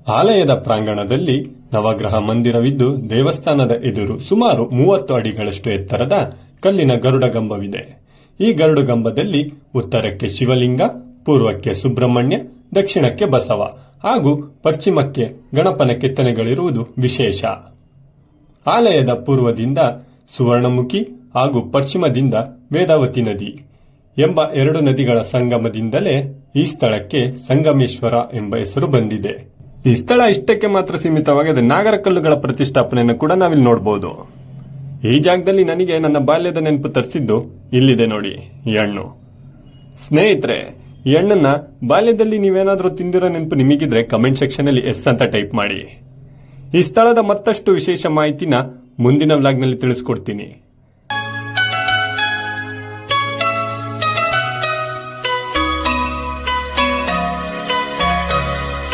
ಆಲಯದ ಪ್ರಾಂಗಣದಲ್ಲಿ ನವಗ್ರಹ ಮಂದಿರವಿದ್ದು ದೇವಸ್ಥಾನದ ಎದುರು ಸುಮಾರು 30 ಅಡಿಗಳಷ್ಟು ಎತ್ತರದ ಕಲ್ಲಿನ ಗರುಡಗಂಬವಿದೆ. ಈ ಗರುಡಗಂಬದಲ್ಲಿ ಉತ್ತರಕ್ಕೆ ಶಿವಲಿಂಗ, ಪೂರ್ವಕ್ಕೆ ಸುಬ್ರಹ್ಮಣ್ಯ, ದಕ್ಷಿಣಕ್ಕೆ ಬಸವ ಹಾಗೂ ಪಶ್ಚಿಮಕ್ಕೆ ಗಣಪನ ಕೆತ್ತನೆಗಳಿರುವುದು ವಿಶೇಷ. ಆಲಯದ ಪೂರ್ವದಿಂದ ಸುವರ್ಣಮುಖಿ ಹಾಗೂ ಪಶ್ಚಿಮದಿಂದ ವೇದಾವತಿ ನದಿ ಎಂಬ 2 ನದಿಗಳ ಸಂಗಮದಿಂದಲೇ ಈ ಸ್ಥಳಕ್ಕೆ ಸಂಗಮೇಶ್ವರ ಎಂಬ ಹೆಸರು ಬಂದಿದೆ. ಈ ಸ್ಥಳ ಇಷ್ಟಕ್ಕೆ ಮಾತ್ರ ಸೀಮಿತವಾಗದೆ ನಾಗರಕಲ್ಲುಗಳ ಪ್ರತಿಷ್ಠಾಪನೆಯನ್ನು ಕೂಡ ನಾವಿಲ್ಲಿ ನೋಡಬಹುದು. ಈ ಜಾಗದಲ್ಲಿ ನನಗೆ ನನ್ನ ಬಾಲ್ಯದ ನೆನಪು ತರಿಸಿದ್ದು ಇಲ್ಲಿದೆ ನೋಡಿ, ಈ ಹಣ್ಣು. ಸ್ನೇಹಿತರೆ, ಈ ಹಣ್ಣನ್ನ ಬಾಲ್ಯದಲ್ಲಿ ನೀವೇನಾದ್ರೂ ತಿಂದಿರೋ ನೆನಪು ನಿಮಗಿದ್ರೆ ಕಮೆಂಟ್ ಸೆಕ್ಷನ್ ಅಲ್ಲಿ ಎಸ್ ಅಂತ ಟೈಪ್ ಮಾಡಿ. ಈ ಸ್ಥಳದ ಮತ್ತಷ್ಟು ವಿಶೇಷ ಮಾಹಿತಿನ ಮುಂದಿನ ವ್ಲಾಗ್ನಲ್ಲಿ ತಿಳಿಸ್ಕೊಡ್ತೀನಿ.